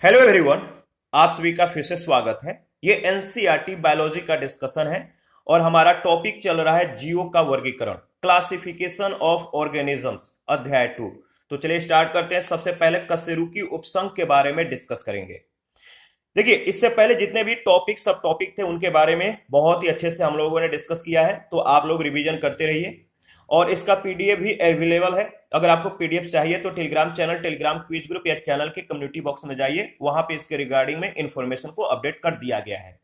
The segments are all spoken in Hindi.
Hello everyone. आप सभी का फिर से स्वागत है। ये एनसीईआरटी बायोलॉजी का डिस्कशन है और हमारा टॉपिक चल रहा है जीवों का वर्गीकरण, क्लासिफिकेशन ऑफ ऑर्गेनिजम्स, अध्याय 2। तो चलिए स्टार्ट करते हैं। सबसे पहले कशेरुकी उपसंघ के बारे में डिस्कस करेंगे। देखिए, इससे पहले जितने भी टॉपिक सब टॉपिक थे उनके बारे में बहुत ही अच्छे से हम लोगों ने डिस्कस किया है, तो आप लोग रिवीजन करते रहिए। और इसका पीडीएफ भी अवेलेबल है। अगर आपको पीडीएफ चाहिए तो Telegram channel, Telegram quiz group या चैनल के कम्युनिटी बॉक्स में जाइए, वहां पे इसके रिगार्डिंग में इंफॉर्मेशन को अपडेट कर दिया गया है।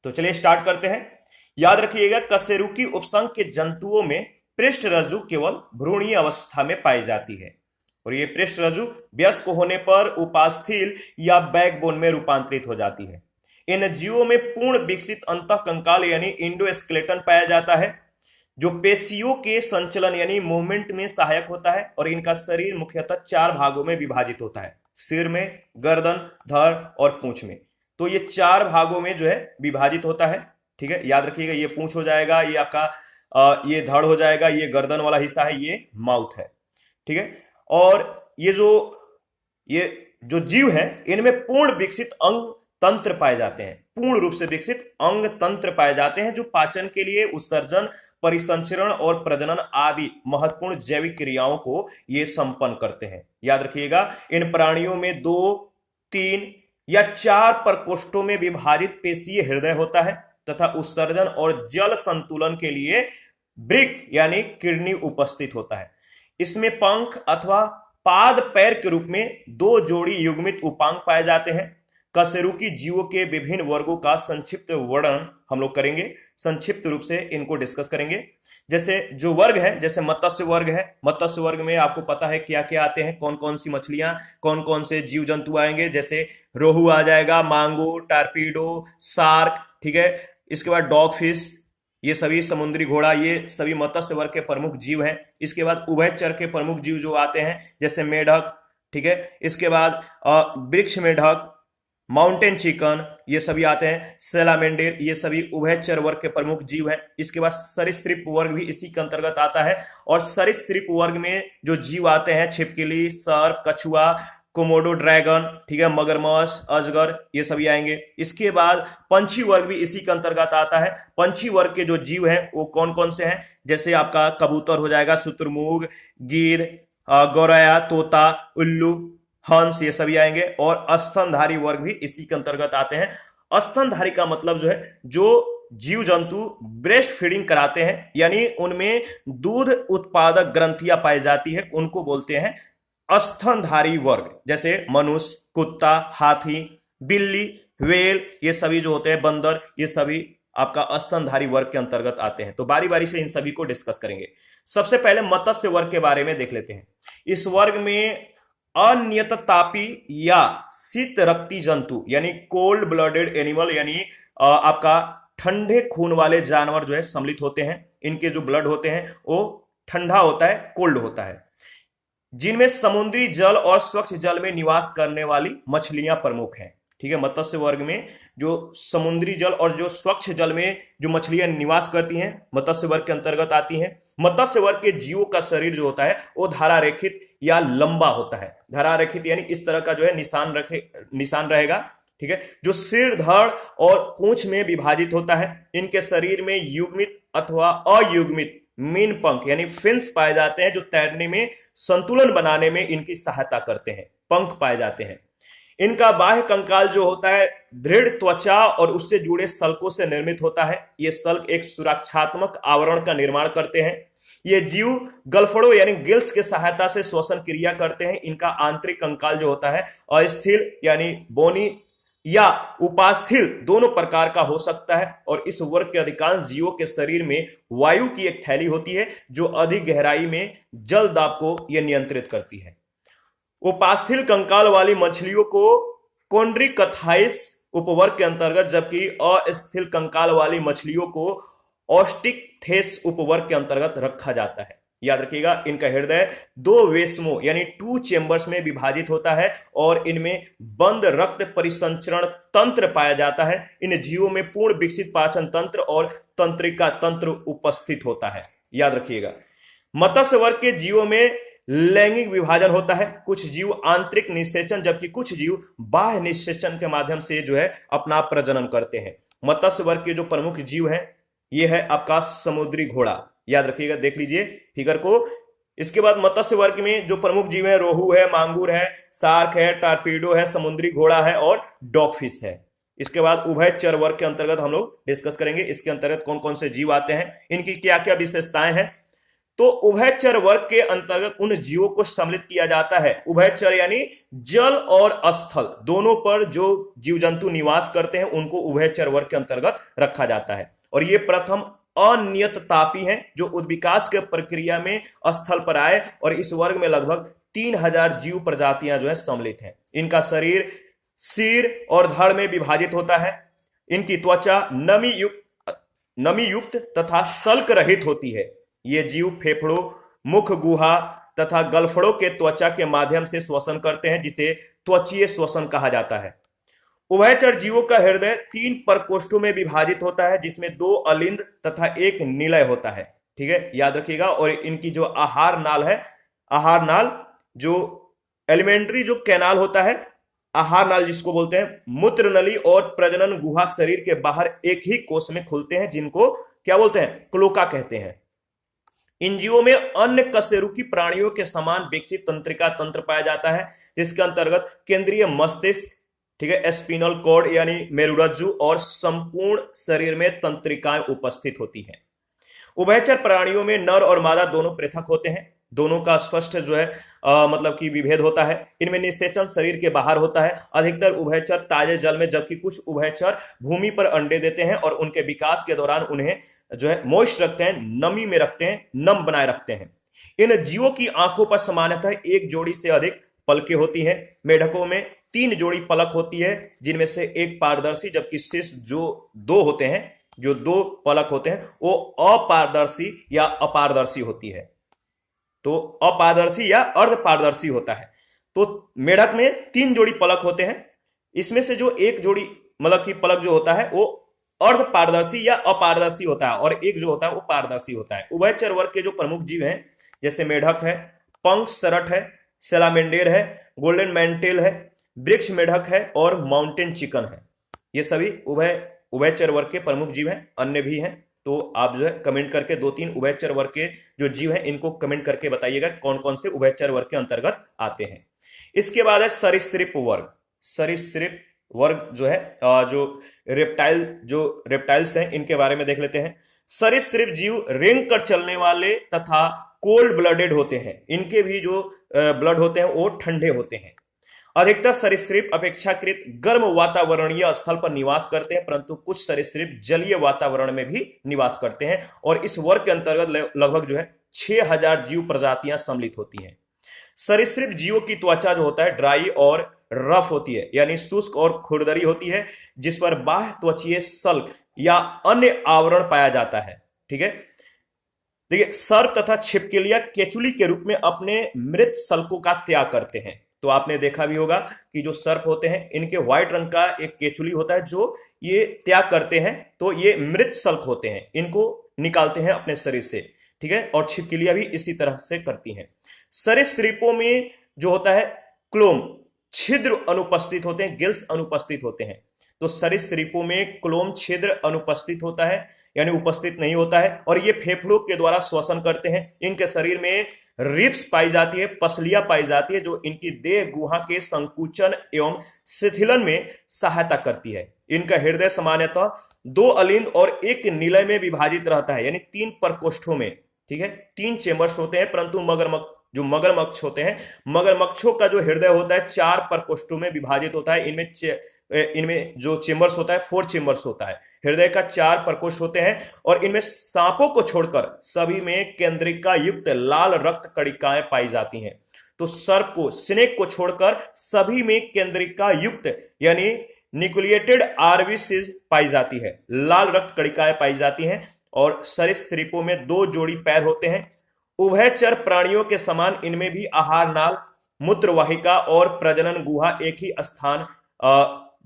तो चलिए स्टार्ट करते हैं। याद रखिएगा, कशेरुकी उपसंघ के जंतुओं में पृष्ठ रज्जु केवल भ्रूणीय अवस्था में पाई जाती है और ये पृष्ठ रज्जु वयस्क होने पर उपास्थि या बैकबोन में रूपांतरित हो जाती है। इन जीवों में पूर्ण विकसित अंतःकंकाल यानी इंडोस्केलेटन पाया जाता है, जो पेशियों के संचलन यानी मूवमेंट में सहायक होता है। और इनका शरीर मुख्यतः 4 भागों में विभाजित होता है, सिर में, गर्दन, धड़ और पूंछ में। तो ये 4 भागों में जो है विभाजित होता है। ठीक है, याद रखिएगा, ये पूंछ हो जाएगा, ये आपका ये धड़ हो जाएगा, ये गर्दन वाला हिस्सा है, ये माउथ है। ठीक है, और ये जो जीव है इनमें पूर्ण विकसित अंग तंत्र पाए जाते हैं, पूर्ण रूप से विकसित अंग तंत्र पाए जाते हैं, जो पाचन के लिए, उत्सर्जन, परिसंचरण और प्रजनन आदि महत्वपूर्ण जैविक क्रियाओं को ये संपन्न करते हैं। याद रखिएगा, इन प्राणियों में 2, 3 या 4 प्रकोष्ठों में विभाजित पेशीय हृदय होता है तथा उत्सर्जन और जल संतुलन के लिए वृक्क यानी किडनी उपस्थित होता है। इसमें पंख अथवा पाद पैर के रूप में 2 जोड़ी युग्मित उपांग पाए जाते हैं। कशेरुकी जीवों के विभिन्न वर्गों का संक्षिप्त वर्णन हम लोग करेंगे, संक्षिप्त रूप से इनको डिस्कस करेंगे। जैसे जो वर्ग है, जैसे मत्स्य वर्ग है, मत्स्य वर्ग में आपको पता है क्या क्या आते हैं, कौन कौन सी मछलियां, कौन कौन से जीव जंतु आएंगे। जैसे रोहू आ जाएगा, मांगूर, टारपीडो, शार्क। ठीक है, इसके बाद डॉग फिश, ये सभी समुद्री घोड़ा, ये सभी मत्स्य वर्ग के प्रमुख जीव हैं। इसके बाद उभयचर के प्रमुख जीव जो आते हैं, जैसे मेढक। ठीक है, इसके बाद वृक्ष मेढक, माउंटेन चिकन, ये सभी आते हैं। सेलामेंडेर, ये सभी उभयचर वर्ग के प्रमुख जीव हैं। इसके बाद सरीसृप वर्ग भी इसी के अंतर्गत आता है। और सरीसृप वर्ग में जो जीव आते हैं, छिपकली, सर्प, कछुआ, कोमोडो ड्रैगन, ठीक है, मगरमच्छ, अजगर, ये सभी आएंगे। इसके बाद पंछी वर्ग भी इसी के अंतर्गत आता है। पंछी वर्ग के जो जीव हैं वो कौन कौन से हैं, जैसे आपका कबूतर हो जाएगा, शुतुरमुर्ग, गिद्ध, गौरैया, तोता, उल्लू, हंस, ये सभी आएंगे। और स्तनधारी वर्ग भी इसी के अंतर्गत आते हैं। स्तनधारी का मतलब जो है, जो जीव जंतु ब्रेस्ट फीडिंग कराते हैं, यानी उनमें दूध उत्पादक ग्रंथियां पाई जाती है, उनको बोलते हैं स्तनधारी वर्ग। जैसे मनुष्य, कुत्ता, हाथी, बिल्ली, व्हेल, ये सभी जो होते हैं, बंदर, ये सभी आपका स्तनधारी वर्ग के अंतर्गत आते हैं। तो बारी बारी से इन सभी को डिस्कस करेंगे। सबसे पहले मत्स्य वर्ग के बारे में देख लेते हैं। इस वर्ग में अनियततापी या शीत रक्ती जंतु यानी कोल्ड ब्लडेड एनिमल, यानी आपका ठंडे खून वाले जानवर जो है सम्मिलित होते हैं। इनके जो ब्लड होते हैं वो ठंडा होता है, कोल्ड होता है। जिनमें समुद्री जल और स्वच्छ जल में निवास करने वाली मछलियां प्रमुख हैं। ठीक है, मत्स्य वर्ग में जो समुद्री जल और जो स्वच्छ जल में जो मछलियां निवास करती हैं, मत्स्य वर्ग के अंतर्गत आती हैं। मत्स्य वर्ग के जीवों का शरीर जो होता है वो धारारेखित या लंबा होता है। धारारेखित यानी इस तरह का जो है निशान रहेगा। ठीक है, जो सिर, धड़ और पूंछ में विभाजित होता है। इनके शरीर में युग्मित अथवा अयुग्मित मीन पंख यानी फिन्स पाए जाते हैं, जो तैरने में, संतुलन बनाने में इनकी सहायता करते हैं। पंख पाए जाते हैं। इनका बाह्य कंकाल जो होता है दृढ़ त्वचा और उससे जुड़े सल्कों से निर्मित होता है। ये सल्क एक सुरक्षात्मक आवरण का निर्माण करते हैं। ये जीव गलफड़ों यानी गिल्स के सहायता से श्वसन क्रिया करते हैं। इनका आंतरिक कंकाल जो होता है अस्थिल यानी बोनी या उपास्थि दोनों प्रकार का हो सकता है। और इस वर्ग के अधिकांश जीवों के शरीर में वायु की एक थैली होती है, जो अधिक गहराई में जल दाब को यह नियंत्रित करती है। उपास्थि कंकाल वाली मछलियों को कोन्ड्रिकथाइस उपवर्ग के अंतर्गत, जबकि अस्थिल कंकाल वाली मछलियों को ऑस्टिकथेस उपवर्ग के अंतर्गत रखा जाता है। याद रखिएगा, इनका हृदय 2 वेशमों यानी 2 चेंबर्स में विभाजित होता है और इनमें बंद रक्त परिसंचरण तंत्र पाया जाता है। इन जीवों में पूर्ण विकसित पाचन तंत्र और तंत्रिका तंत्र उपस्थित होता है। याद रखिएगा, मत्स्य वर्ग के जीवों में लैंगिक विभाजन होता है। कुछ जीव आंतरिक निषेचन, जबकि कुछ जीव बाह्य निषेचन के माध्यम से जो है अपना प्रजनन करते हैं। मत्स्य वर्ग के जो प्रमुख जीव हैं, ये है आपका समुद्री घोड़ा, याद रखिएगा, देख लीजिए फिगर को। इसके बाद मत्स्य वर्ग में जो प्रमुख जीव है, रोहू है, मांगुर है, शार्क है, टारपीडो है, समुद्री घोड़ा है और डॉगफिश है। इसके बाद उभयचर वर्ग के अंतर्गत हम लोग डिस्कस करेंगे, इसके अंतर्गत कौन कौन से जीव आते हैं, इनकी क्या क्या विशेषताएं हैं। तो उभयचर वर्ग के अंतर्गत उन जीवों को सम्मिलित किया जाता है, उभयचर यानी जल और स्थल दोनों पर जो जीव जंतु निवास करते हैं उनको उभयचर वर्ग के अंतर्गत रखा जाता है। और ये प्रथम अनियत तापी हैं जो उद्विकास के प्रक्रिया में स्थल पर आए, और इस वर्ग में लगभग 3000 जीव प्रजातियां जो है सम्मिलित हैं। इनका शरीर सिर और धड़ में विभाजित होता है। इनकी त्वचा नमी युक्त तथा सल्क रहित होती है। ये जीव फेफड़ों, मुख गुहा तथा गलफड़ों के त्वचा के माध्यम से श्वसन करते हैं, जिसे त्वचीय श्वसन कहा जाता है। उभयचर जीवों का हृदय 3 प्रकोष्ठों में विभाजित होता है, जिसमें 2 अलिंद तथा 1 निलय होता है। ठीक है, याद रखिएगा। और इनकी जो आहार नाल है, आहार नाल जो एलिमेंट्री जो कैनाल होता है, आहार नाल जिसको बोलते हैं, मूत्र नली और प्रजनन गुहा शरीर के बाहर एक ही कोष में खुलते हैं, जिनको क्या बोलते हैं, क्लोका कहते हैं। इन जीवों में अन्य कशेरुकी प्राणियों के समान विकसित तंत्रिका तंत्र पाया जाता है, जिसके अंतर्गत केंद्रीय मस्तिष्क, ठीक है, स्पिनल कॉर्ड यानी मेरुरज्जु और संपूर्ण शरीर में तंत्रिकाएं उपस्थित होती हैं। उभयचर प्राणियों में नर और मादा दोनों पृथक होते हैं। दोनों का स्पष्ट जो है मतलब कि विभेद होता है। इनमें निषेचन शरीर के बाहर होता है। अधिकतर उभयचर ताजे जल में, जबकि कुछ उभयचर भूमि पर अंडे देते हैं और उनके विकास के दौरान उन्हें जो है मॉइस्ट रखते हैं, नमी में रखते हैं, नम बनाए रखते हैं। इन जीवों की आंखों पर सामान्यतः एक जोड़ी से अधिक पलकें होती हैं। मेढकों में 3 जोड़ी पलक होती है, जिनमें से एक पारदर्शी, जबकि शेष जो 2 होते हैं, जो 2 पलक होते हैं, वो अपारदर्शी या अपारदर्शी होती है। तो अपारदर्शी या अर्धपारदर्शी होता है। तो मेढक में 3 जोड़ी पलक होते हैं। इसमें से जो एक जोड़ी मतलब की पलक जो होता है वो अर्ध पारदर्शी या अपारदर्शी होता है, और एक जो होता है वो पारदर्शी होता है। उभयचर वर्ग के जो प्रमुख जीव हैं, जैसे मेढक है, पंख सरट है, सेलामेंडेर है, गोल्डन मैंटेल है, वृक्ष मेढक है और माउंटेन चिकन है। ये सभी उभयचर वर्ग के प्रमुख जीव हैं। अन्य भी हैं, तो आप जो है कमेंट करके 2-3 उभयचर वर्ग के जो जीव हैं इनको कमेंट करके बताइएगा कौन कौन से उभयचर वर्ग के अंतर्गत आते हैं। इसके बाद है सरीसृप वर्ग। सरीसृप वर्ग जो है जो रेप्टाइल्स हैं, इनके बारे में देख लेते हैं। सरीसृप जीव रेंग कर चलने वाले तथा कोल्ड ब्लडेड होते हैं। इनके भी जो ब्लड होते हैं वो ठंडे होते हैं। अधिकतर सरीसृप अपेक्षाकृत गर्म वातावरणीय स्थल पर निवास करते हैं, परंतु कुछ सरीसृप जलीय वातावरण में भी निवास करते हैं। और इस वर्ग के अंतर्गत लगभग जो है 6000 जीव प्रजातियां सम्मिलित होती हैं। सरीसृप जीवों की त्वचा जो होता है ड्राई और रफ होती है, यानी शुष्क और खुरदरी होती है, जिस पर बाह्य त्वचीय सल्क या अन्य आवरण पाया जाता है। ठीक है, देखिए, सर्प तथा छिपकलियां केचुली के रूप में अपने मृत सल्कों का त्याग करते हैं। तो आपने देखा भी होगा कि जो सर्प होते हैं, इनके व्हाइट रंग का एक केचुली होता है जो ये त्याग करते हैं, तो ये मृत सल्क होते हैं, इनको निकालते हैं अपने शरीर से। ठीक है, और छिपकलियां भी इसी तरह से करती हैं। सरीसृपों में जो होता है क्लोम छिद्र अनुपस्थित होते हैं, गिल्स अनुपस्थित होते हैं। तो सरीसृपों में क्लोम छिद्र अनुपस्थित होता है, यानी उपस्थित नहीं होता है, और ये फेफड़ों के द्वारा श्वसन करते हैं। इनके शरीर में रिब्स पाई जाती है, पसलियां पाई जाती है, जो इनकी देह गुहा के संकुचन एवं शिथिलन में सहायता करती है। इनका हृदय सामान्यतः 2 अलिंद और 1 निलय में विभाजित रहता है, यानी 3 प्रकोष्ठों में। ठीक है, 3 चेम्बर्स होते हैं, परंतु मगरमच्छ होते हैं, मगरमच्छों का जो हृदय होता है 4 प्रकोष्ठों में विभाजित होता है। इनमें जो चेम्बर्स होता है 4 चेम्बर्स होता है। हृदय का 4 प्रकोष्ठ होते हैं, और इनमें सांपों को छोड़कर सभी में केंद्रिका युक्त लाल रक्त कणिकाएं पाई जाती हैं। तो सर्प को, स्नेक को छोड़कर सभी में केंद्रिका युक्त यानी न्यूक्लिएटेड आरबीसीज पाई जाती है, लाल रक्त कणिकाएं पाई जाती हैं। और सरीसृपों में 2 जोड़ी पैर होते हैं। उभयचर प्राणियों के समान इनमें भी आहार नाल, मूत्रवाहिका और प्रजनन गुहा एक ही स्थान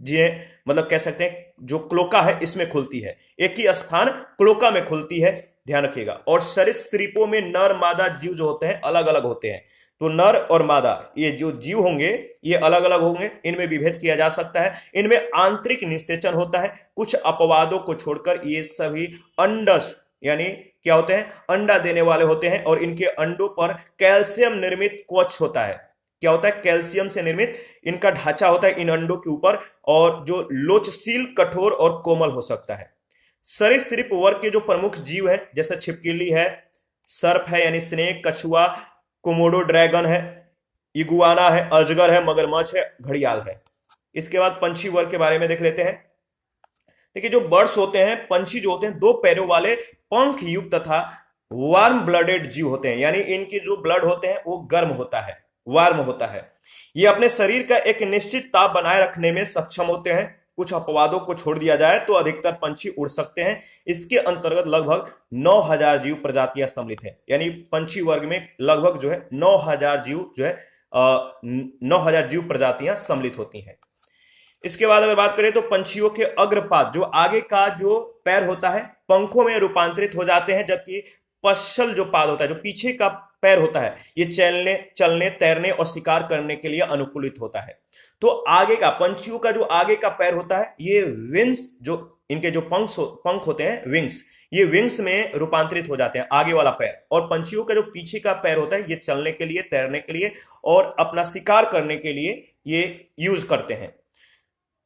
जी मतलब कह सकते हैं जो क्लोका है इसमें खुलती है, एक ही स्थान क्लोका में खुलती है, ध्यान रखिएगा। और सरीसृपों में नर मादा जीव जो होते हैं अलग अलग होते हैं। तो नर और मादा ये जो जीव होंगे ये अलग अलग होंगे, इनमें विभेद किया जा सकता है। इनमें आंतरिक निषेचन होता है, कुछ अपवादों को छोड़कर ये सभी अंडज यानी क्या होते हैं, अंडा देने वाले होते हैं, और इनके अंडों पर कैल्शियम निर्मित कवच होता है। क्या होता है, कैल्शियम से निर्मित इनका ढांचा होता है इन अंडों के ऊपर, और जो लोचशील, कठोर और कोमल हो सकता है। सरीसृप वर्ग के जो प्रमुख जीव हैं जैसे छिपकली है, सर्प है यानी स्नेक, कछुआ, कोमोडो ड्रैगन है, इगुआना है, अजगर है, मगरमच्छ है, घड़ियाल है। इसके बाद पंछी वर्ग के बारे में देख लेते हैं। देखिए जो बर्ड्स होते हैं, पंछी जो होते हैं, दो पैरों वाले पंख युक्त तथा वार्म ब्लडेड जीव होते हैं, यानी इनके जो ब्लड होते हैं वो गर्म होता है, वार्म होता है। ये अपने शरीर का एक निश्चित ताप बनाए रखने में सक्षम होते हैं। कुछ अपवादों को छोड़ दिया जाए तो अधिकतर पंछी उड़ सकते हैं। इसके अंतर्गत लगभग 9000 जीव प्रजातियां सम्मिलित हैं, यानी पंछी वर्ग में लगभग जो है 9000 जीव जो है 9000 जीव प्रजातियां सम्मिलित होती हैं। इसके बाद अगर बात करें तो पंछियों के अग्रपाद, जो आगे का जो पैर होता है, पंखों में रूपांतरित हो जाते हैं, जबकि पश्चल जो पाद होता है, जो पीछे का पैर होता है, ये चलने, तैरने और शिकार करने के लिए अनुकूलित होता है। तो आगे का, पंछियों का जो आगे का पैर होता है, ये विंग्स, जो इनके जो पंख होते हैं, विंग्स, ये विंग्स में रूपांतरित हो जाते हैं, आगे वाला पैर। और पंछियों का जो पीछे का पैर होता है, ये चलने के लिए, तैरने के लिए और अपना शिकार करने के लिए ये यूज करते हैं।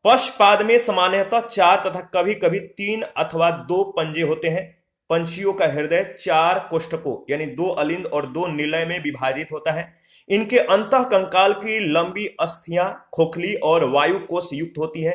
पश्चपाद में सामान्यतः 4 तथा कभी कभी 3 अथवा 2 पंजे होते हैं। पंछियों का हृदय 4 कोष्ठकों यानी 2 अलिंद और 2 निलय में विभाजित होता है। इनके अंतः कंकाल की लंबी अस्थियां खोखली और वायु कोष युक्त होती है।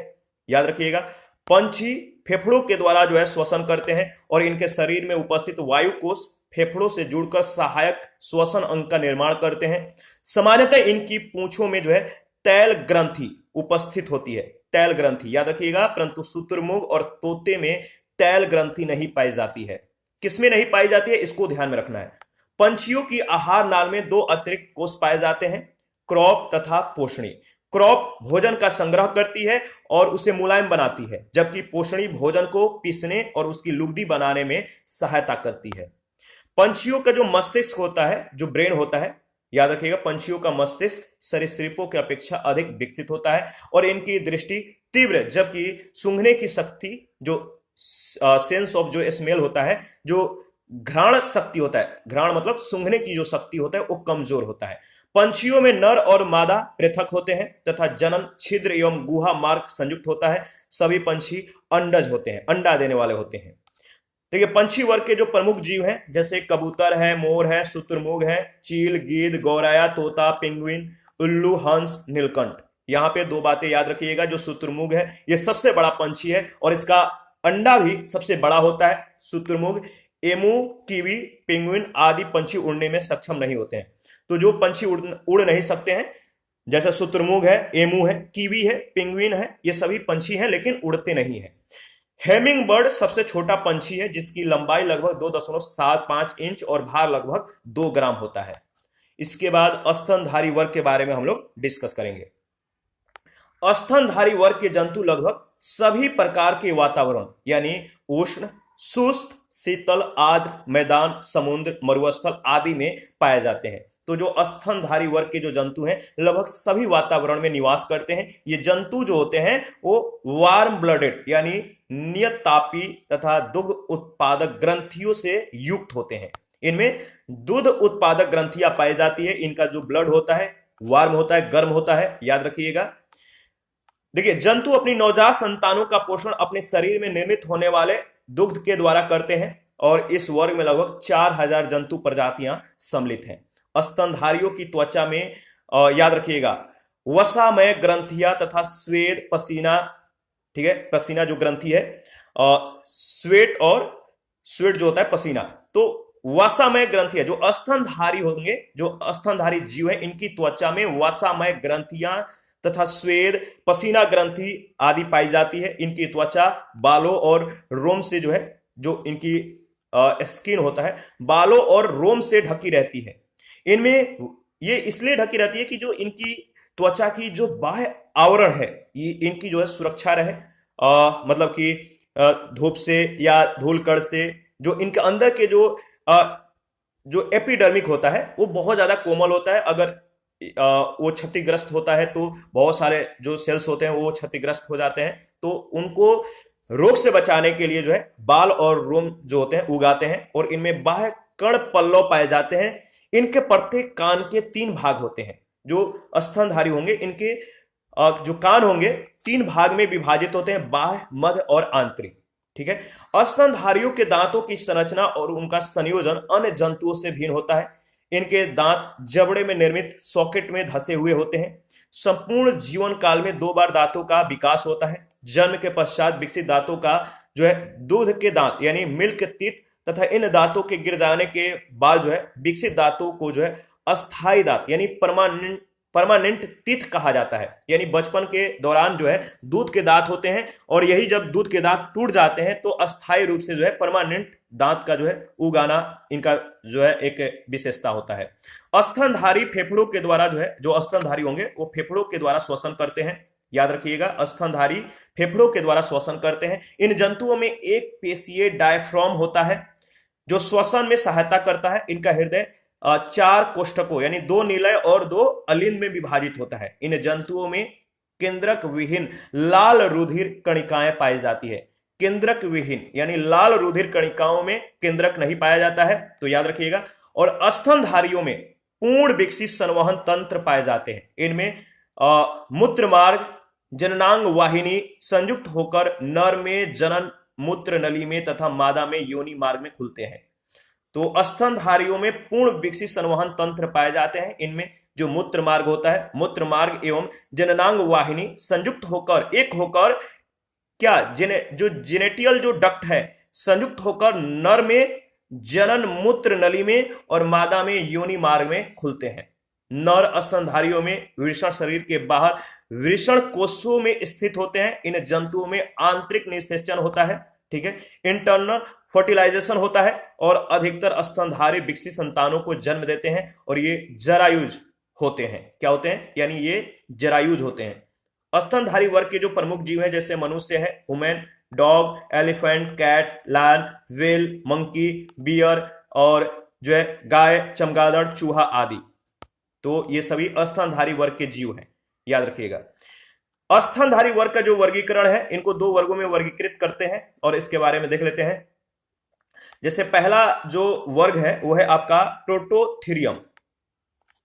याद रखिएगा, पंछी फेफड़ों के द्वारा जो है श्वसन करते हैं, और इनके शरीर में उपस्थित वायु कोष फेफड़ों से जुड़कर सहायक श्वसन अंग का निर्माण करते हैं। सामान्यतः इनकी पूंछों में जो है तैल ग्रंथि उपस्थित होती है, तैल ग्रंथि याद रखिएगा, परंतु शुतुरमुर्ग और तोते में तैल ग्रंथि नहीं पाई जाती है। किसमें नहीं पाई जाती है, इसको ध्यान में रखना है। पंछियों की आहार नाल में 2 अतिरिक्त कोष पाए जाते हैं, क्रॉप तथा पोषणी। क्रॉप भोजन का संग्रह करती है और उसे मुलायम बनाती है, जबकि पोषणी भोजन को पीसने और उसकी लुगदी बनाने में सहायता करती है। पंछियों का जो मस्तिष्क होता है, जो ब्रेन होता है, याद रखिएगा, पंछियों का मस्तिष्क सरीसृपों की अपेक्षा अधिक विकसित होता है और इनकी दृष्टि तीव्र, जबकि सूंघने की शक्ति, जो सेंस ऑफ जो स्मेल होता है, जो घ्राण शक्ति होता है, घ्राण मतलब सूंघने की जो शक्ति होता है, वो कमजोर होता है। पंछियों में नर और मादा पृथक होते हैं तथा जनन छिद्र एवं गुहा मार्ग संयुक्त होता है। सभी पंछी अंडज होते हैं, अंडा देने वाले होते हैं। देखिए पंछी वर्ग के जो प्रमुख जीव हैं जैसे कबूतर है, मोर है, शुतुरमुर्ग है, चील, गीद, गौराया, तोता, पेंगुइन, उल्लू, हंस, नीलकंठ। यहाँ पे 2 बातें याद रखिएगा। जो शुतुरमुर्ग है ये सबसे बड़ा पंछी है और इसका अंडा भी सबसे बड़ा होता है। शुतुरमुर्ग, एमू, कीवी, पेंगुइन आदि पंछी उड़ने में सक्षम नहीं होते हैं। तो जो पंछी उड़ नहीं सकते हैं, जैसे शुतुरमुर्ग है, एमू है, कीवी है, पेंगुइन है, ये सभी पंछी हैं लेकिन उड़ते नहीं है। हेमिंग बर्ड सबसे छोटा पंछी है जिसकी लंबाई लगभग 2.75 इंच और भार लगभग 2 ग्राम होता है। इसके बाद स्तनधारी वर्ग के बारे में हम लोग डिस्कस करेंगे। स्तनधारी वर्ग के जंतु लगभग सभी प्रकार के वातावरण यानी उष्ण, शुष्क, शीतल, आर्द्र, मैदान, समुद्र, मरुस्थल आदि में पाए जाते हैं। तो जो स्तनधारी वर्ग के जो जंतु हैं लगभग सभी वातावरण में निवास करते हैं। ये जंतु जो होते हैं वो वार्म ब्लडेड यानी नियत तापी तथा दुग्ध उत्पादक ग्रंथियों से युक्त होते हैं। इनमें दूध उत्पादक ग्रंथियां पाई जाती है। इनका जो ब्लड होता है वार्म होता है, गर्म होता है, याद रखिएगा। देखिए जंतु अपनी नवजात संतानों का पोषण अपने शरीर में निर्मित होने वाले दुग्ध के द्वारा करते हैं और इस वर्ग में लगभग 4000 जंतु प्रजातियां सम्मिलित हैं। स्तनधारियों की त्वचा में याद रखिएगा वसामय ग्रंथियां तथा स्वेद, पसीना, ठीक है, पसीना जो ग्रंथि है, स्वेट और स्वेट जो होता है पसीना, तो वसामय ग्रंथियां जो स्तनधारी होंगे, जो स्तनधारी जीव है, इनकी त्वचा में वसामय ग्रंथियां तथा स्वेद, पसीना ग्रंथि आदि पाई जाती है। इनकी त्वचा बालों और रोम से जो है, जो इनकी स्किन होता है, बालों और रोम से ढकी रहती है। इनमें ये इसलिए ढकी रहती है कि जो इनकी त्वचा की जो बाह्य आवरण है ये इनकी जो है सुरक्षा रहे, मतलब कि धूप से या धूल कण से, जो इनके अंदर के जो जो एपिडर्मिक होता है वो बहुत ज्यादा कोमल होता है। अगर वो क्षतिग्रस्त होता है तो बहुत सारे जो सेल्स होते हैं वो क्षतिग्रस्त हो जाते हैं। तो उनको रोग से बचाने के लिए जो है बाल और रोम जो होते हैं उगाते हैं, और इनमें बाह्य कण पल्लव पाए जाते हैं। इनके प्रत्येक कान के 3 भाग होते हैं। जो स्तनधारी होंगे इनके जो कान होंगे 3 भाग में विभाजित होते हैं, बाह्य, मध्य और आंतरिक। ठीक है। स्तनधारियों के दांतों की संरचना और उनका संयोजन अन्य जंतुओं से भिन्न होता है। इनके दांत जबड़े में निर्मित सॉकेट में धसे हुए होते हैं। संपूर्ण जीवन काल में 2 बार दांतों का विकास होता है। जन्म के पश्चात विकसित दांतों का जो है दूध के दांत यानी मिल्क टीथ, तथा इन दांतों के गिर जाने के बाद जो है विकसित दांतों को जो है अस्थायी दांत यानी परमानेंट टीथ कहा जाता है। यानी बचपन के दौरान जो है दूध के दांत होते हैं, और यही जब दूध के दांत टूट जाते हैं तो अस्थायी रूप से जो है परमानेंट दांत का जो है उगाना इनका जो है एक विशेषता होता है। स्तनधारी फेफड़ों के द्वारा जो है, जो स्तनधारी होंगे वो फेफड़ों के द्वारा श्वसन करते हैं। याद रखिएगा, स्तनधारी फेफड़ों के द्वारा श्वसन करते हैं। इन जंतुओं में एक पेशीय डायफ्राम होता है जो श्वसन में सहायता करता है। इनका हृदय 4 कोष्ठकों यानी 2 निलय और 2 अलिंद में विभाजित होता है। इन जंतुओं में केंद्रक विहीन लाल रुधिर कणिकाएं पाई जाती है। केंद्रक विहीन यानी लाल रुधिर कणिकाओं में केंद्रक नहीं पाया जाता है, तो याद रखिएगा। और स्तनधारियों में पूर्ण विकसित संवहन तंत्र पाए जाते हैं। इनमें मूत्र मार्ग, जननांग वाहिनी संयुक्त होकर नर में जनन मूत्र नली में तथा मादा में योनि मार्ग में खुलते हैं। तो स्तनधारियों में पूर्ण विकसित संवहन तंत्र पाए जाते हैं। इनमें जो मूत्र मार्ग होता है, मूत्र मार्ग एवं जननांग वाहिनी संयुक्त होकर एक होकर क्या जो जेनेटियल जो डक्ट है संयुक्त होकर नर में जनन मूत्र नली में और मादा में योनि मार्ग में खुलते हैं। नर स्तनधारियों में वृषण शरीर के बाहर वृषण कोषों में स्थित होते हैं। इन जंतुओं में आंतरिक निषेचन होता है। ठीक है, इंटरनल फर्टिलाइजेशन होता है, और अधिकतर स्तनधारी विकसित संतानों को जन्म देते हैं, और ये जरायुज होते हैं। क्या होते हैं? यानी ये जरायुज होते हैं। स्तनधारी वर्ग के जो प्रमुख जीव हैं जैसे मनुष्य है, human, dog, elephant, cat, lion, whale, monkey, bear, और जो है गाय, चमगादड़, चूहा आदि। तो ये सभी स्तनधारी वर्ग के जीव हैं, याद रखिएगा। स्तनधारी वर्ग का जो वर्गीकरण है, इनको 2 वर्गों में वर्गीकृत करते हैं, और इसके बारे में देख लेते हैं। जैसे पहला जो वर्ग है वो है आपका प्रोटोथीरियम।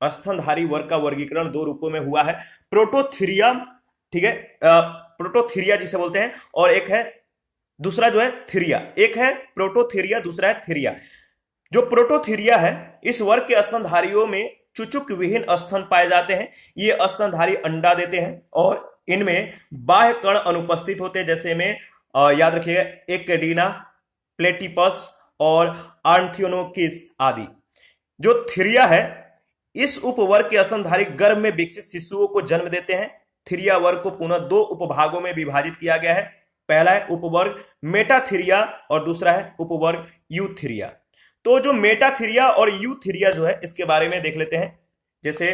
स्तनधारी वर्ग का वर्गीकरण 2 रूपों में हुआ है। प्रोटोथीरियम, ठीक है, प्रोटोथीरिया जिसे बोलते हैं, और एक है दूसरा जो है थीरिया। एक है प्रोटोथीरिया, दूसरा है थीरिया। जो प्रोटोथीरिया है इस वर्ग के स्तनधारियों में चुचुक विहीन स्तन पाए जाते हैं। ये स्तनधारी अंडा देते हैं, और इनमें बाह्य कण अनुपस्थित होते हैं। जैसे में याद रखिएगा एकेडिना, प्लेटिपस और आंथियोनोकिस आदि। जो थीरिया है इस उपवर्ग के स्तनधारी गर्भ में विकसित शिशुओं को जन्म देते हैं। थीरिया वर्ग को पुनः 2 उपभागों में विभाजित किया गया है। पहला है उपवर्ग मेटाथीरिया और दूसरा है उपवर्ग यूथीरिया। तो जो मेटाथीरिया और यूथीरिया जो है इसके बारे में देख लेते हैं। जैसे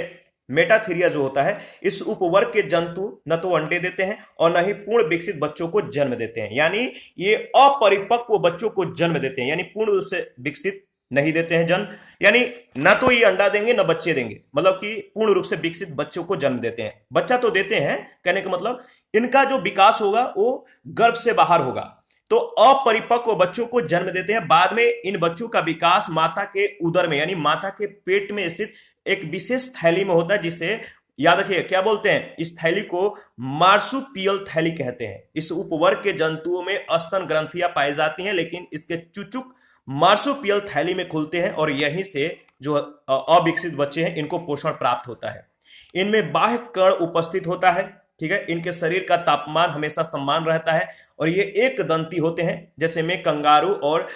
मेटाथीरिया जो होता है इस उपवर्ग के जंतु न तो अंडे देते हैं और न ही पूर्ण विकसित बच्चों को जन्म देते हैं। यानी ये अपरिपक्व बच्चों को जन्म देते हैं, यानी पूर्ण रूप से विकसित नहीं देते हैं जन्म। यानी न तो ये अंडा देंगे न बच्चे देंगे, मतलब कि पूर्ण रूप से विकसित बच्चों को जन्म देते हैं। बच्चा तो देते हैं, कहने का मतलब इनका जो विकास होगा वो गर्भ से बाहर होगा। तो अपरिपक्व बच्चों को जन्म देते हैं। बाद में इन बच्चों का विकास माता के उदर में यानी माता के पेट में स्थित एक विशेष थैली में होता है, जिसे याद रखिए क्या बोलते हैं, इस थैली को मार्सुपियल थैली कहते हैं। इस उपवर्ग के जंतुओं में स्तन ग्रंथियां पाई जाती हैं, लेकिन इसके चुचुक मार्सुपियल थैली में खुलते हैं, और यहीं से जो अविकसित बच्चे हैं इनको पोषण प्राप्त होता है। इनमें बाह्य कण उपस्थित होता है। ठीक है, इनके शरीर का तापमान हमेशा समान रहता है, और ये एक दंती होते हैं, जैसे में कंगारू और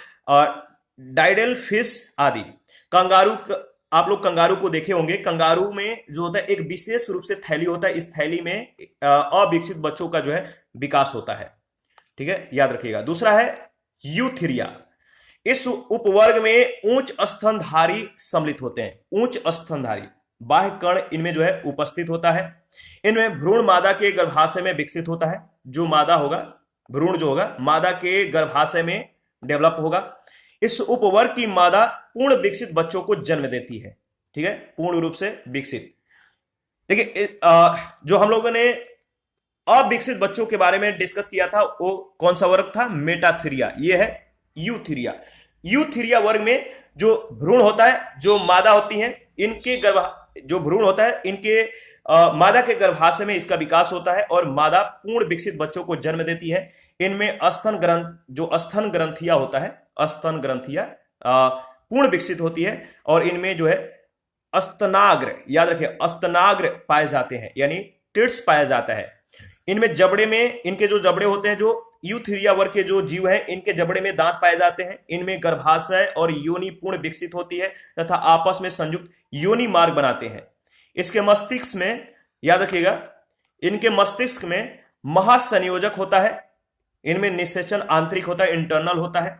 डाइडल फिश आदि। कंगारू, आप लोग कंगारू को देखे होंगे। कंगारू में जो होता है एक विशेष रूप से थैली होता है। इस थैली में अविकसित बच्चों का जो है विकास होता है। ठीक है, याद रखिएगा। दूसरा है यूथीरिया। इस उपवर्ग में उच्च स्तनधारी सम्मिलित होते हैं। उच्च स्तनधारी बाह्य कण इनमें जो है उपस्थित होता है। इनमें भ्रूण मादा के गर्भाशय में विकसित होता है। जो मादा होगा, भ्रूण जो होगा मादा के गर्भाशय में डेवलप होगा। इस उपवर्ग की मादा पूर्ण विकसित बच्चों को जन्म देती है। ठीक है, पूर्ण रूप से विकसित। देखिए जो हम लोगों ने अविकसित बच्चों के बारे में डिस्कस किया था वो कौन सा वर्ग था? मेटाथीरिया। ये है यूथीरिया। यूथीरिया वर्ग में जो भ्रूण होता है, जो मादा होती हैं, इनके जो भ्रूण होता है इनके मादा के गर्भाशय में इसका विकास होता है और मादा पूर्ण विकसित बच्चों को जन्म देती है। इनमें स्तन ग्रंथिया होता है, स्तन ग्रंथिया पूर्ण विकसित होती है और इनमें जो है स्तनाग्र, याद रखिए स्तनाग्र पाए जाते हैं, यानी टिट्स पाया जाता है। इनमें जबड़े में, इनके जो जबड़े होते हैं, जो यूथीरिया वर्ग के जो जीव हैं, इनके जबड़े में दांत पाए जाते हैं। इनमें गर्भाशय और योनि पूर्ण विकसित होती है तथा आपस में संयुक्त योनि मार्ग बनाते हैं। इसके मस्तिष्क में, याद रखिएगा, इनके मस्तिष्क में महासंयोजक होता है। इनमें निषेचन आंतरिक होता है, इंटरनल होता है।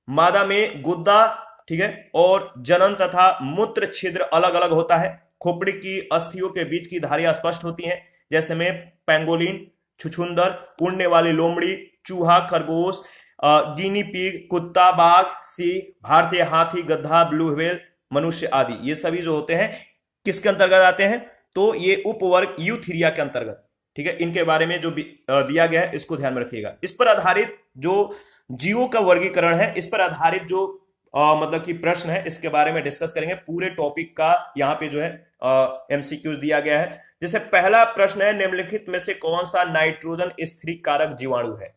मादा में गुद्दा, ठीक है, और जनन तथा मूत्र छिद्र अलग अलग होता है। खोपड़ी की अस्थियों के बीच की धारियां स्पष्ट होती हैं, जैसे में पेंगोलिन, छुछुंदर, उड़ने वाली लोमड़ी, चूहा, खरगोश, गिनी पिग, कुत्ता, बाघ, सिंह, भारतीय हाथी, गधा, ब्लू व्हेल, मनुष्य आदि, ये सभी जो होते हैं किसके अंतर्गत आते हैं? तो ये उपवर्ग यूथीरिया के अंतर्गत। ठीक है, इनके बारे में जो दिया गया है इसको ध्यान में रखिएगा। इस पर आधारित जो जीवों का वर्गीकरण है, इस पर आधारित जो मतलब कि प्रश्न है, इसके बारे में डिस्कस करेंगे। पूरे टॉपिक का यहाँ पे जो है एमसीक्यूज दिया गया है। जैसे पहला प्रश्न है, निम्नलिखित में से कौन सा नाइट्रोजन स्थिरीकरण कारक जीवाणु है?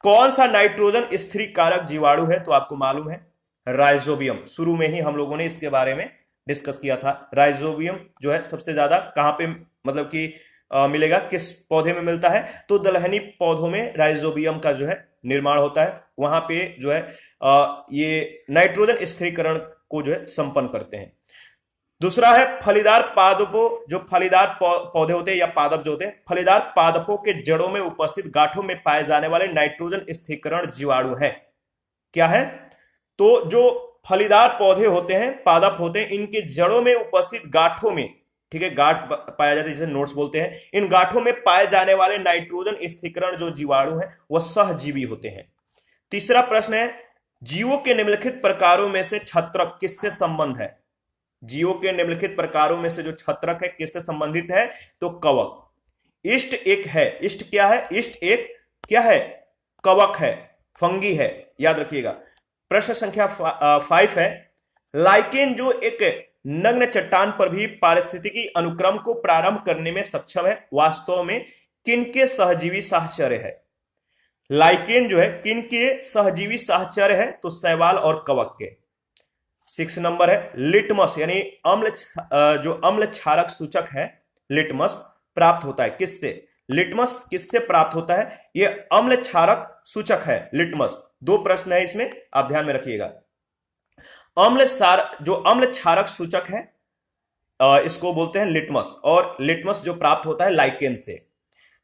कौन सा नाइट्रोजन स्थिरीकरण कारक जीवाणु है? तो आपको मालूम है राइजोबियम। शुरू में ही हम लोगों ने इसके बारे में डिस्कस किया था। राइजोबियम जो है सबसे ज्यादा कहां पे मतलब कि मिलेगा, किस पौधे में मिलता है? तो दलहनी पौधों में राइजोबियम का जो है निर्माण होता है, वहां पे जो है ये नाइट्रोजन स्थिरीकरण को जो है संपन्न करते हैं। दूसरा है फलीदार पादपों, जो फलीदार पौधे होते हैं या पादप जो होते हैं, फलीदार पादपों के जड़ों में उपस्थित गांठों में पाए जाने वाले नाइट्रोजन स्थिरीकरण जीवाणु हैं। क्या है? तो जो फलीदार पौधे होते हैं, पादप होते हैं, इनके जड़ों में उपस्थित गांठों में, ठीक है, गांठ पाया जाता है जिसे नोड्स बोलते हैं, इन गांठों में पाए जाने वाले नाइट्रोजन स्थिरीकरण जो जीवाणु हैं वह सहजीवी होते हैं। तीसरा प्रश्न है, जीवों के निम्नलिखित प्रकारों में से छत्रक किससे संबंध है? जीवों के निम्नलिखित प्रकारों में से जो छत्रक है किससे संबंधित है? तो कवक। इष्ट एक है, इष्ट क्या है? इष्ट एक क्या है? कवक है, फंगी है, याद रखिएगा। प्रश्न संख्या 5 है, लाइकेन जो एक नग्न चट्टान पर भी पारिस्थितिकी अनुक्रम को प्रारंभ करने में सक्षम है, वास्तव में किनके सहजीवी साहचर्य है? लाइकेन जो है किनके सहजीवी साहचर्य है? तो शैवाल और कवक के। 6 नंबर है, लिटमस यानी जो अम्ल क्षारक सूचक है, लिटमस प्राप्त होता है किससे? लिटमस किससे प्राप्त होता है? यह अम्ल क्षारक सूचक है, लिटमस। 2 प्रश्न है इसमें, आप ध्यान में रखिएगा। जो अम्ल क्षारक सूचक है इसको बोलते हैं लिटमस, और लिटमस जो प्राप्त होता है लाइकेन से।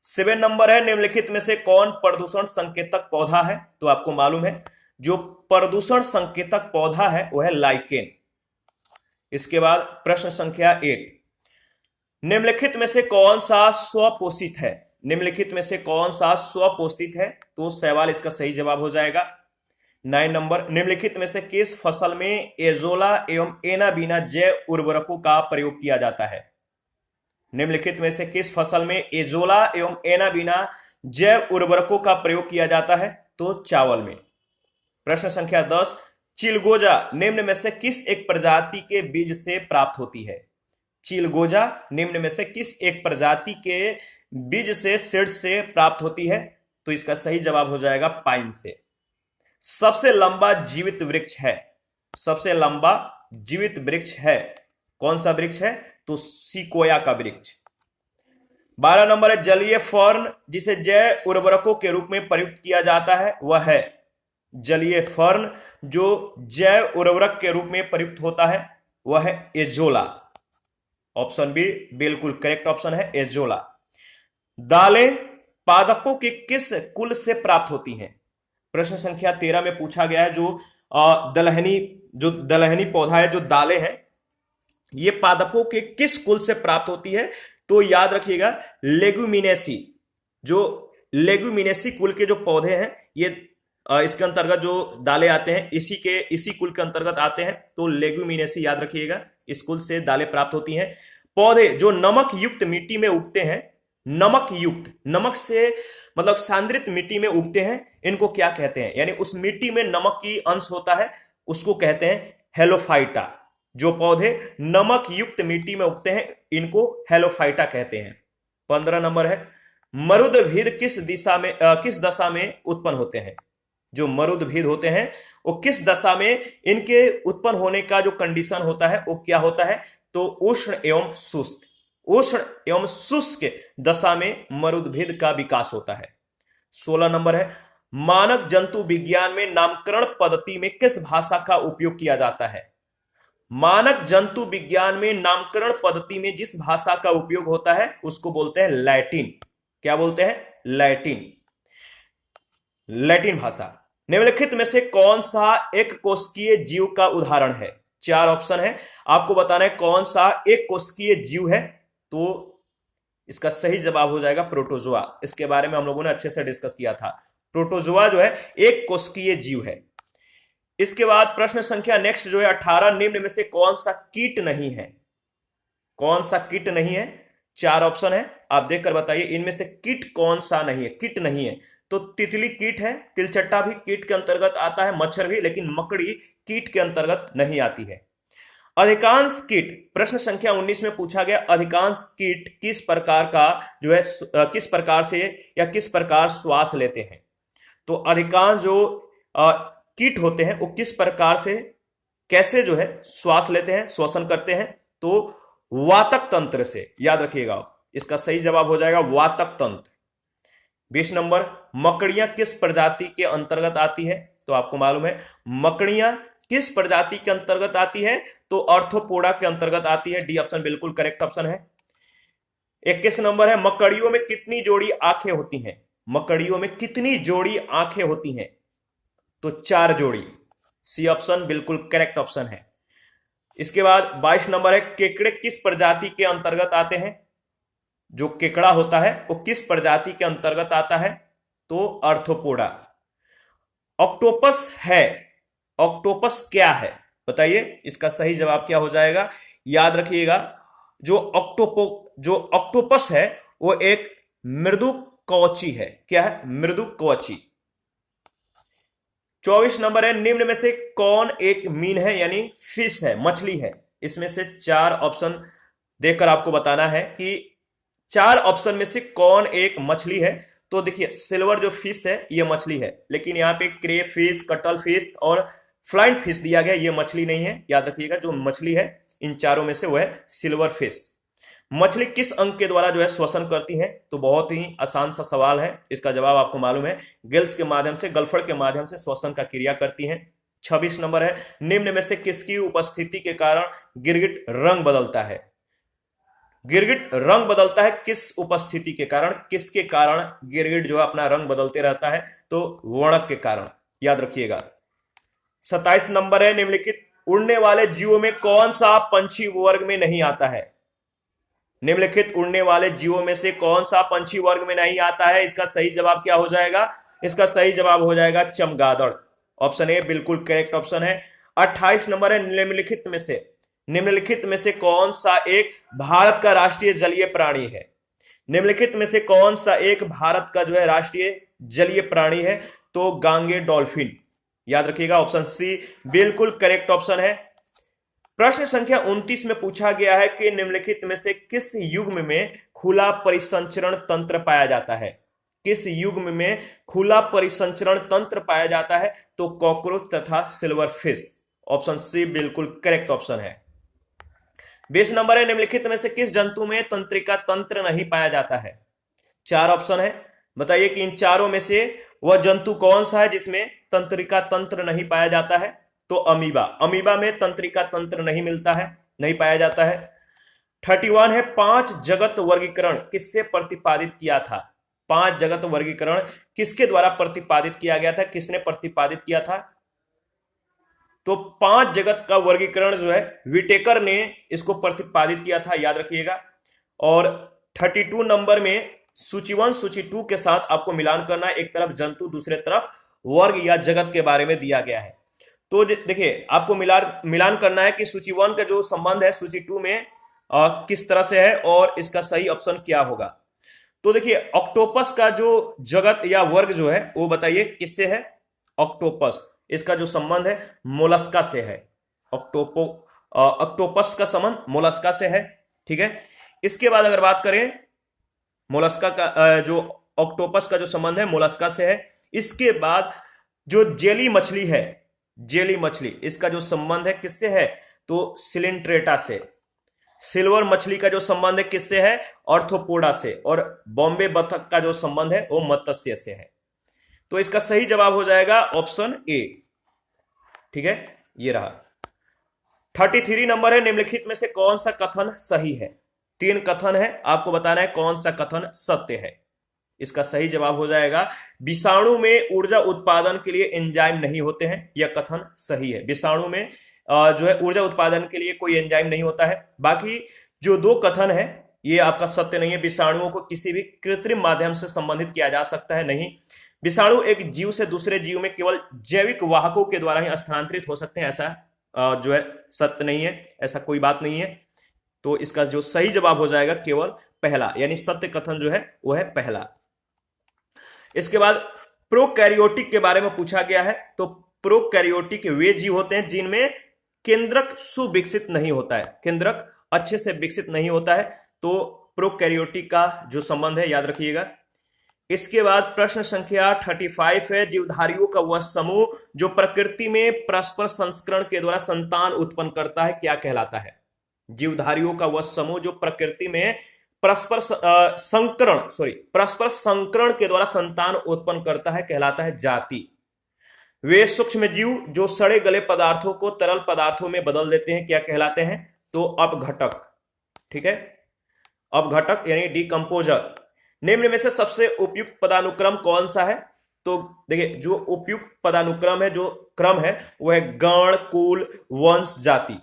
7 नंबर है, निम्नलिखित में से कौन प्रदूषण संकेतक पौधा है? तो आपको मालूम है जो प्रदूषण संकेतक पौधा है वह है लाइकेन। इसके बाद प्रश्न संख्या 8, निम्नलिखित में से कौन सा स्वपोषित है? निम्नलिखित में से कौन सा स्वपोषित है? तो शैवाल इसका सही जवाब हो जाएगा। 9 नंबर, निम्नलिखित में से किस फसल में एजोला एवं एनाबीना जैव उर्वरकों का प्रयोग किया जाता है? निम्नलिखित में से किस फसल में एजोला एवं एनाबीना जैव उर्वरकों का प्रयोग किया जाता है? तो चावल में। प्रश्न संख्या 10, चिलगोजा निम्न में से किस एक प्रजाति के बीज से प्राप्त होती है? चिलगोजा निम्न में से किस एक प्रजाति के बीज से, सीड से प्राप्त होती है? तो इसका सही जवाब हो जाएगा पाइन से। सबसे लंबा जीवित वृक्ष है, सबसे लंबा जीवित वृक्ष है, कौन सा वृक्ष है? तो सिकोया का वृक्ष। 12 नंबर है, जलीय फर्न जिसे जैव उर्वरकों के रूप में प्रयुक्त किया जाता है वह है, जलीय फर्न जो जैव उर्वरक के रूप में प्रयुक्त होता है वह है एजोला। ऑप्शन बी बिल्कुल करेक्ट ऑप्शन है, एजोला। दालें पादपों के किस कुल से प्राप्त होती हैं? प्रश्न संख्या 13 में पूछा गया है, जो दलहनी पौधा है, जो दालें हैं, ये पादपों के किस कुल से प्राप्त होती है? तो याद रखिएगा लेगुमिनेसी, जो लेगुमिनेसी कुल के जो पौधे हैं ये इसके अंतर्गत जो दालें आते हैं इसी कुल के अंतर्गत आते हैं, तो लेग्यूमिनेसी याद रखिएगा, इस कुल से दालें प्राप्त होती हैं। पौधे जो नमक युक्त मिट्टी में उगते हैं, नमक युक्त, नमक से मतलब सांद्रित मिट्टी में उगते हैं, इनको क्या कहते हैं? यानी उस मिट्टी में नमक की अंश होता है, उसको कहते हैं हेलोफाइटा। जो पौधे नमक युक्त मिट्टी में उगते हैं, इनको हेलोफाइटा कहते हैं। 15 नंबर है, मरुदभिद किस दशा में उत्पन्न होते हैं? जो मरुदभिद होते हैं वो किस दशा में, इनके उत्पन्न होने का जो कंडीशन होता है वो क्या होता है? तो उष्ण एवं शुष्क, उष्ण एवं शुष्क दशा में मरुदभिद का विकास होता है। 16 नंबर है, मानक जंतु विज्ञान में नामकरण पद्धति में किस भाषा का उपयोग किया जाता है? मानक जंतु विज्ञान में नामकरण पद्धति में जिस भाषा का उपयोग होता है उसको बोलते हैं लैटिन। क्या बोलते हैं? लैटिन, लैटिन भाषा। निम्नलिखित में से कौन सा एक कोशिकीय जीव का उदाहरण है? 4 ऑप्शन है, आपको बताना है कौन सा एक कोशिकीय जीव है। तो इसका सही जवाब हो जाएगा प्रोटोजोआ। इसके बारे में हम लोगों ने अच्छे से डिस्कस किया था। प्रोटोजोआ जो है एक कोशिकीय जीव है। इसके बाद प्रश्न संख्या नेक्स्ट जो है 18, निम्न में से कौन सा कीट नहीं है? कौन सा कीट नहीं है? 4 ऑप्शन है, आप देखकर बताइए इनमें से कीट कौन सा नहीं है? कीट नहीं है तो तितली कीट है, तिलचट्टा भी कीट के अंतर्गत आता है, मच्छर भी, लेकिन मकड़ी कीट के अंतर्गत नहीं आती है। अधिकांश कीट, प्रश्न संख्या 19 में पूछा गया, अधिकांश कीट किस प्रकार का जो है किस प्रकार से या किस प्रकार श्वास लेते हैं? तो अधिकांश जो कीट होते हैं वो किस प्रकार से, कैसे जो है श्वास लेते हैं, श्वसन करते हैं? तो वातक तंत्र से, याद रखिएगा, इसका सही जवाब हो जाएगा वातक तंत्र। 20 नंबर, मकड़ियां किस प्रजाति के अंतर्गत आती है? तो आपको मालूम है मकड़ियां किस प्रजाति के अंतर्गत आती है? तो आर्थ्रोपोडा के अंतर्गत आती है। डी ऑप्शन बिल्कुल करेक्ट ऑप्शन है। 21 नंबर है, मकड़ियों में कितनी जोड़ी आंखें होती हैं? मकड़ियों में कितनी जोड़ी आंखें होती हैं? तो 4 जोड़ी। सी ऑप्शन बिल्कुल करेक्ट ऑप्शन है। इसके बाद 22 नंबर है, केकड़े किस प्रजाति के अंतर्गत आते हैं? जो केकड़ा होता है वो किस प्रजाति के अंतर्गत आता है? तो आर्थ्रोपोडा। ऑक्टोपस है, ऑक्टोपस क्या है बताइए? इसका सही जवाब क्या हो जाएगा? याद रखिएगा, जो ऑक्टोपस है वो एक मृदु कवची है। क्या है? मृदु कवची। 24 नंबर है, निम्न में से कौन एक मीन है, यानी फिश है, मछली है? इसमें से 4 ऑप्शन देखकर आपको बताना है कि 4 ऑप्शन में से कौन एक मछली है। तो देखिए, सिल्वर जो फिश है ये मछली है, लेकिन यहाँ पे क्रे फिश, कटल फिश और फ्लाइंग फिश दिया गया, ये मछली नहीं है। याद रखिएगा, जो मछली है इन चारों में से वो है सिल्वर फिश। मछली किस अंग के द्वारा जो है श्वसन करती है? तो बहुत ही आसान सा सवाल है, इसका जवाब आपको मालूम है, गिल्स के माध्यम से, गलफड़ के माध्यम से श्वसन का क्रिया करती है। 26 नंबर है, निम्न में से किसकी उपस्थिति के कारण गिरगिट रंग बदलता है? गिरगिट रंग बदलता है किस उपस्थिति के कारण? किसके कारण गिरगिट जो है अपना रंग बदलते रहता है? तो वर्णक के कारण, याद रखिएगा। 27 नंबर है, निम्नलिखित उड़ने वाले जीवों में कौन सा पंछी वर्ग में नहीं आता है? निम्नलिखित उड़ने वाले जीवों में से कौन सा पंछी वर्ग में नहीं आता है? इसका सही जवाब क्या हो जाएगा? इसका सही जवाब हो जाएगा चमगादड़। ऑप्शन ए बिल्कुल करेक्ट ऑप्शन है। 28 नंबर है, निम्नलिखित में से कौन सा एक भारत का राष्ट्रीय जलीय प्राणी है? निम्नलिखित में से कौन सा एक भारत का जो है राष्ट्रीय जलीय प्राणी है? तो गांगे डॉल्फिन। याद रखिएगा, ऑप्शन सी बिल्कुल करेक्ट ऑप्शन है। प्रश्न संख्या 29 में पूछा गया है कि निम्नलिखित में से किस युग्म में खुला परिसंचरण तंत्र पाया जाता है? किस युग्म में खुला परिसंचरण तंत्र पाया जाता है? तो कॉकरोच तथा सिल्वर फिश। ऑप्शन सी बिल्कुल करेक्ट ऑप्शन है। 20 नंबर है, निम्नलिखित में से किस जंतु में तंत्रिका तंत्र नहीं पाया जाता है? 4 ऑप्शन है, बताइए कि इन चारों में से वह जंतु कौन सा है जिसमें तंत्रिका तंत्र नहीं पाया जाता है? तो अमीबा। अमीबा में तंत्रिका तंत्र नहीं मिलता है, नहीं पाया जाता है। 31 है, 5 जगत वर्गीकरण किससे प्रतिपादित किया था? 5 जगत वर्गीकरण किसके द्वारा प्रतिपादित किया गया था? किसने प्रतिपादित किया था? तो 5 जगत का वर्गीकरण जो है विटेकर ने इसको प्रतिपादित किया था, याद रखिएगा। और 32 नंबर में सूची 1 सूची 2 के साथ आपको मिलान करना है, एक तरफ जंतु दूसरे तरफ वर्ग या जगत के बारे में दिया गया है। तो देखिए आपको मिलान करना है कि सूची 1 का जो संबंध है सूची 2 में किस तरह से है और इसका सही ऑप्शन क्या होगा। तो देखिए ऑक्टोपस का जो जगत या वर्ग जो है वो बताइए किससे है। ऑक्टोपस, इसका जो संबंध है मोलस्का से है। ऑक्टोपस का संबंध मोलस्का से है, ठीक है। इसके बाद अगर बात करें मोलस्का का जो ऑक्टोपस का जो संबंध है मोलस्का से है। इसके बाद जो जेली मछली है, जेली मछली, इसका जो संबंध है किससे है तो सिलिंट्रेटा से। सिल्वर मछली का जो संबंध है किससे है ऑर्थोपोडा से। और बॉम्बे बतख का जो संबंध है वो मत्स्य से है। तो इसका सही जवाब हो जाएगा ऑप्शन ए, ठीक है। ये रहा 33 नंबर है, निम्नलिखित में से कौन सा कथन सही है। 3 कथन है, आपको बताना है कौन सा कथन सत्य है। इसका सही जवाब हो जाएगा विषाणु में ऊर्जा उत्पादन के लिए एंजाइम नहीं होते हैं। यह कथन सही है, विषाणु में जो है ऊर्जा उत्पादन के लिए कोई एंजाइम नहीं होता है। बाकी जो 2 कथन है ये आपका सत्य नहीं है। विषाणुओं को किसी भी कृत्रिम माध्यम से संबंधित किया जा सकता है, नहीं। विषाणु एक जीव से दूसरे जीव में केवल जैविक वाहकों के द्वारा ही स्थानांतरित हो सकते हैं, ऐसा जो है सत्य नहीं है, ऐसा कोई बात नहीं है। तो इसका जो सही जवाब हो जाएगा केवल पहला, यानी सत्य कथन जो है वो है पहला। इसके बाद प्रोकैरियोटिक के बारे में पूछा गया है। तो प्रोकैरियोटिक वे जीव होते हैं जिनमें केंद्रक सुविकसित नहीं होता है, केंद्रक अच्छे से विकसित नहीं होता है। तो प्रोकैरियोटिक का जो संबंध है याद रखिएगा। इसके बाद प्रश्न संख्या 35 है, जीवधारियों का वह समूह जो प्रकृति में परस्पर संस्करण के द्वारा संतान उत्पन्न करता है क्या कहलाता है। जीवधारियों का वह समूह जो प्रकृति में परस्पर संकरण के द्वारा संतान उत्पन्न करता है कहलाता है जाति। वे सूक्ष्म जीव जो सड़े गले पदार्थों को तरल पदार्थों में बदल देते हैं क्या कहलाते हैं तो अपघटक, ठीक है। अपघटक यानी डिकम्पोजर। निम्न में से सबसे उपयुक्त पदानुक्रम कौन सा है। तो देखिए जो उपयुक्त पदानुक्रम है, जो क्रम है वह है गण, कुल, वंश, जाति।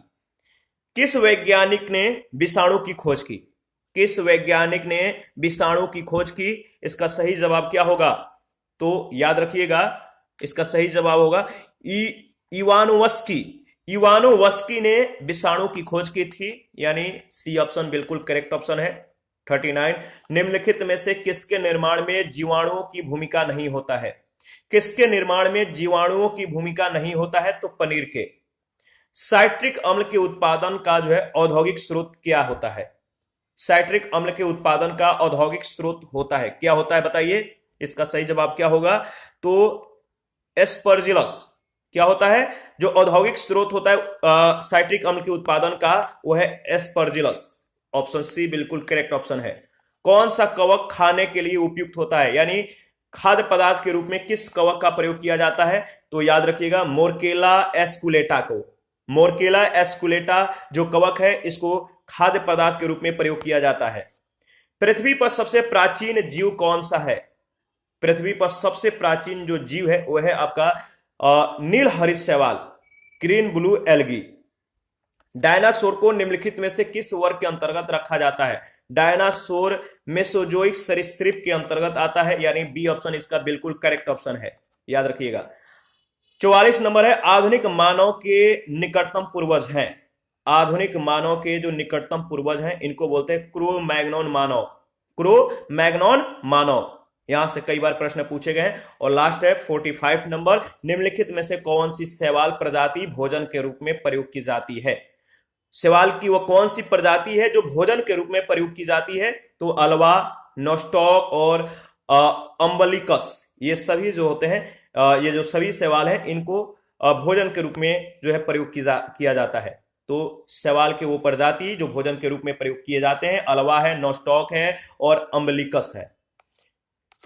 किस वैज्ञानिक ने विषाणु की खोज की। किस वैज्ञानिक ने विषाणु की खोज की। इसका सही जवाब क्या होगा तो याद रखिएगा इसका सही जवाब होगा इवानोवस्की। इवानोवस्की ने विषाणु की खोज की थी, यानी सी ऑप्शन बिल्कुल करेक्ट ऑप्शन है। 39 निम्नलिखित में से किसके निर्माण में जीवाणुओं की भूमिका नहीं होता है। किसके निर्माण में जीवाणुओं की भूमिका नहीं होता है तो पनीर के। साइट्रिक अम्ल के उत्पादन का जो है औद्योगिक स्रोत क्या होता है। साइट्रिक अम्ल के उत्पादन का औद्योगिक स्रोत होता है, क्या होता है बताइए। इसका सही जवाब क्या होगा तो एस्परजिलस। क्या होता है जो औद्योगिक स्रोत होता है साइट्रिक अम्ल के उत्पादन का वो है एस्परजिलस। ऑप्शन सी बिल्कुल करेक्ट ऑप्शन है। कौन सा कवक खाने के लिए उपयुक्त होता है, यानी खाद्य पदार्थ के रूप में किस कवक का प्रयोग किया जाता है तो याद रखिएगा मोरकेला एस्कुलेटा को। मोरकेला एस्कुलेटा जो कवक है इसको खाद्य पदार्थ के रूप में प्रयोग किया जाता है। पृथ्वी पर सबसे प्राचीन जीव कौन सा है। पृथ्वी पर सबसे प्राचीन जो जीव है वह है आपका नील हरित शैवाल, ग्रीन ब्लू एल्गी। डायनासोर को निम्नलिखित में से किस वर्ग के अंतर्गत रखा जाता है। डायनासोर मेसोजोइक सरीसृप के अंतर्गत आता है, यानी बी ऑप्शन इसका बिल्कुल करेक्ट ऑप्शन है, याद रखिएगा। 44 नंबर है, आधुनिक मानव के निकटतम पूर्वज हैं। आधुनिक मानव के जो निकटतम पूर्वज हैं इनको बोलते हैं क्रो मैग्नोन मानव। क्रो मैग्नोन मानव, यहां से कई बार प्रश्न पूछे गए हैं। और लास्ट है 45 नंबर, निम्नलिखित में से कौन सी शैवाल प्रजाति भोजन के रूप में प्रयोग की जाती है। शैवाल की वो कौन सी प्रजाति है जो भोजन के रूप में प्रयोग की जाती है तो अल्वा, नोस्टॉक और अम्बलिकस। ये सभी जो होते हैं ये जो सभी शैवाल हैं इनको भोजन के रूप में जो है प्रयोग किया जाता है। तो शैवाल के वो प्रजाति जो भोजन के रूप में प्रयोग किए जाते हैं अल्वा है, नोस्टॉक है और अम्बलिकस है।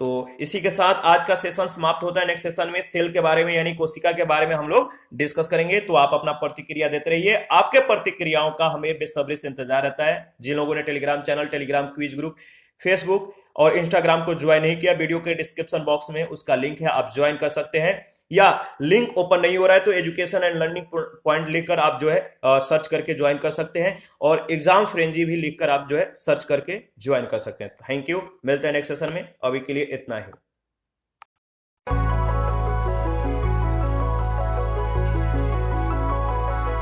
तो इसी के साथ आज का सेशन समाप्त होता है। नेक्स्ट सेशन में सेल के बारे में यानी कोशिका के बारे में हम लोग डिस्कस करेंगे। तो आप अपना प्रतिक्रिया देते रहिए, आपके प्रतिक्रियाओं का हमें बेसब्री से इंतजार रहता है। जिन लोगों ने Telegram channel, Telegram quiz group, Facebook और इंस्टाग्राम को ज्वाइन नहीं किया, वीडियो के डिस्क्रिप्शन बॉक्स में उसका लिंक है, आप ज्वाइन कर सकते हैं। या लिंक ओपन नहीं हो रहा है तो एजुकेशन एंड लर्निंग पॉइंट लिखकर आप जो है सर्च करके ज्वाइन कर सकते हैं। और एग्जाम फ्रेंजी भी लिखकर आप जो है सर्च करके ज्वाइन कर सकते हैं। थैंक यू, मिलते हैं नेक्स्ट सेशन में, अभी के लिए इतना ही।